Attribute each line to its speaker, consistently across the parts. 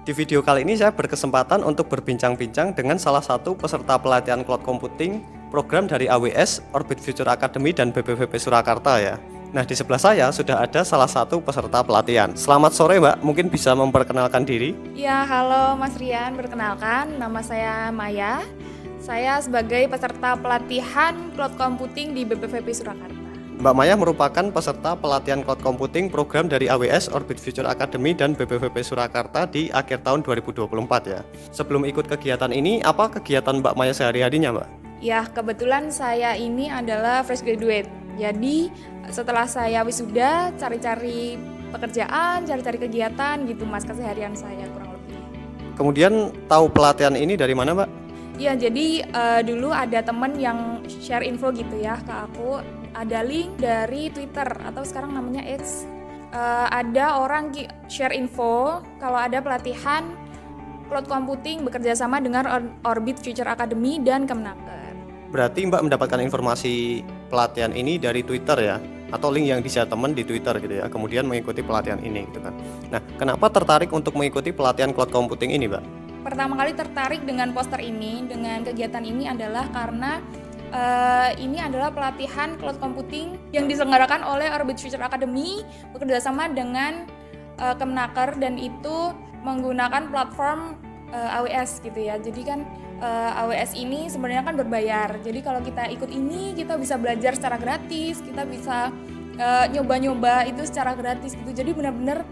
Speaker 1: Di video kali ini saya berkesempatan untuk berbincang-bincang dengan salah satu peserta pelatihan Cloud Computing program dari AWS, Orbit Future Academy dan BPVP Surakarta ya. Nah, di sebelah saya sudah ada salah satu peserta pelatihan. Selamat sore Mbak, mungkin bisa memperkenalkan diri?
Speaker 2: Ya, halo Mas Rian, perkenalkan nama saya Maya. Saya sebagai peserta pelatihan Cloud Computing di BPVP Surakarta.
Speaker 1: Mbak Maya merupakan peserta pelatihan Cloud Computing program dari AWS, Orbit Future Academy dan BPVP Surakarta di akhir tahun 2024 ya. Sebelum ikut kegiatan ini, apa kegiatan Mbak Maya sehari-harinya Mbak?
Speaker 2: Ya, kebetulan saya ini adalah fresh graduate. Jadi setelah saya wisuda, cari-cari pekerjaan, cari-cari kegiatan gitu Mas, keseharian saya kurang lebih.
Speaker 1: Kemudian tahu pelatihan ini dari mana Mbak?
Speaker 2: Ya, jadi dulu ada temen yang share info gitu ya ke aku. Ada link dari Twitter atau sekarang namanya X. Ada orang share info kalau ada pelatihan Cloud Computing bekerja sama dengan Orbit Future Academy dan Kemnaker.
Speaker 1: Berarti Mbak mendapatkan informasi pelatihan ini dari Twitter ya? Atau link yang di-share teman di Twitter gitu ya, kemudian mengikuti pelatihan ini gitu kan. Nah, kenapa tertarik untuk mengikuti pelatihan Cloud Computing ini Mbak?
Speaker 2: Pertama kali tertarik dengan poster ini, dengan kegiatan ini adalah karena ini adalah pelatihan Cloud Computing yang diselenggarakan oleh Orbit Future Academy bekerjasama dengan Kemnaker, dan itu menggunakan platform AWS gitu ya. Jadi kan AWS ini sebenarnya kan berbayar. Jadi kalau kita ikut ini, kita bisa belajar secara gratis, kita bisa nyoba-nyoba itu secara gratis gitu. Jadi benar-benar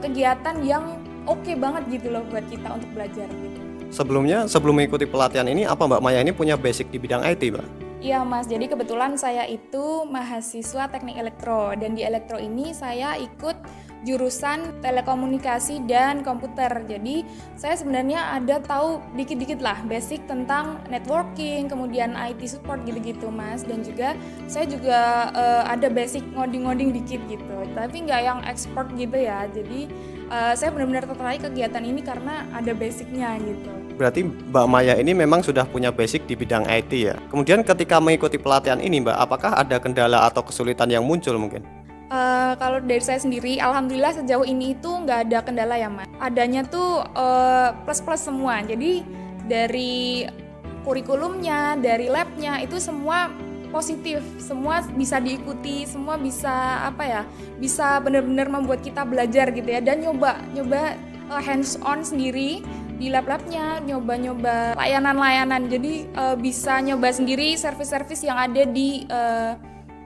Speaker 2: kegiatan yang oke banget gitu loh buat kita untuk belajar gitu.
Speaker 1: Sebelum mengikuti pelatihan ini, apa Mbak Maya ini punya basic di bidang IT Mbak?
Speaker 2: Iya Mas, jadi kebetulan saya itu mahasiswa teknik elektro, dan di elektro ini saya ikut jurusan telekomunikasi dan komputer. Jadi saya sebenarnya ada tahu dikit-dikit lah basic tentang networking, kemudian IT support gitu-gitu Mas, dan juga saya juga ada basic ngoding-ngoding dikit gitu, tapi nggak yang expert gitu ya. Jadi saya benar-benar tertarik kegiatan ini karena ada basicnya gitu.
Speaker 1: Berarti Mbak Maya ini memang sudah punya basic di bidang IT ya. Kemudian ketika mengikuti pelatihan ini Mbak, apakah ada kendala atau kesulitan yang muncul mungkin?
Speaker 2: Kalau dari saya sendiri, alhamdulillah sejauh ini itu nggak ada kendala ya Mas. Adanya tuh plus-plus semua. Jadi dari kurikulumnya, dari labnya itu semua positif, semua bisa diikuti, semua bisa bisa benar-benar membuat kita belajar gitu ya, dan nyoba hands on sendiri di lab-labnya, nyoba layanan-layanan. Jadi bisa nyoba sendiri service-service yang ada di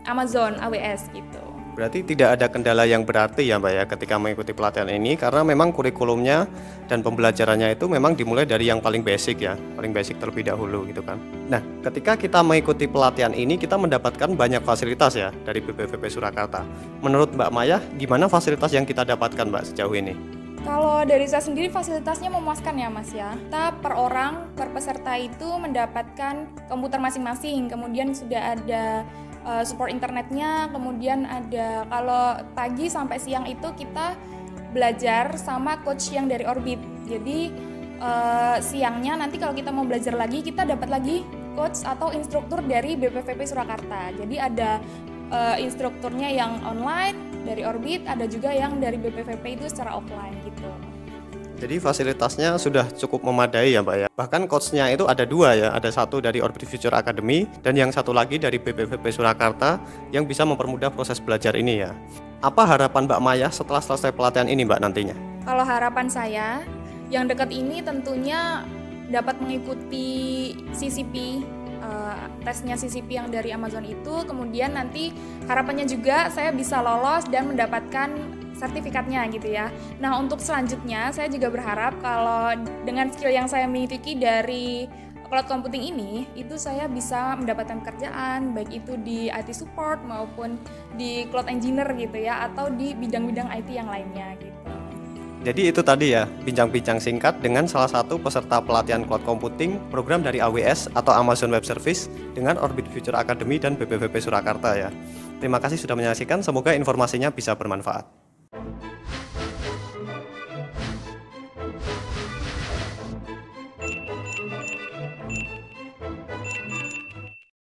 Speaker 2: Amazon AWS gitu.
Speaker 1: Berarti tidak ada kendala yang berarti ya Mbak ya ketika mengikuti pelatihan ini, karena memang kurikulumnya dan pembelajarannya itu memang dimulai dari yang paling basic ya, paling basic terlebih dahulu gitu kan. Nah, ketika kita mengikuti pelatihan ini kita mendapatkan banyak fasilitas ya dari BPVP Surakarta. Menurut Mbak Maya, gimana fasilitas yang kita dapatkan Mbak sejauh ini?
Speaker 2: Kalau dari saya sendiri fasilitasnya memuaskan ya Mas ya. Kita per orang, per peserta itu mendapatkan komputer masing-masing, kemudian sudah ada support internetnya, kemudian ada kalau pagi sampai siang itu kita belajar sama coach yang dari Orbit. Jadi siangnya nanti kalau kita mau belajar lagi, kita dapat lagi coach atau instruktur dari BPVP Surakarta. Jadi ada instrukturnya yang online dari Orbit, ada juga yang dari BPVP itu secara offline gitu.
Speaker 1: Jadi fasilitasnya sudah cukup memadai ya Mbak ya. Bahkan coachnya itu ada dua ya, ada satu dari Orbit Future Academy dan yang satu lagi dari BPVP Surakarta yang bisa mempermudah proses belajar ini ya. Apa harapan Mbak Maya setelah selesai pelatihan ini Mbak nantinya?
Speaker 2: Kalau harapan saya, yang dekat ini tentunya dapat mengikuti CCP, tesnya CCP yang dari Amazon itu, kemudian nanti harapannya juga saya bisa lolos dan mendapatkan sertifikatnya gitu ya. Nah, untuk selanjutnya saya juga berharap kalau dengan skill yang saya miliki dari Cloud Computing ini, itu saya bisa mendapatkan pekerjaan baik itu di IT support maupun di Cloud Engineer gitu ya, atau di bidang-bidang IT yang lainnya gitu.
Speaker 1: Jadi itu tadi ya, bincang-bincang singkat dengan salah satu peserta pelatihan Cloud Computing program dari AWS atau Amazon Web Service dengan Orbit Future Academy dan BPVP Surakarta ya. Terima kasih sudah menyaksikan, semoga informasinya bisa bermanfaat.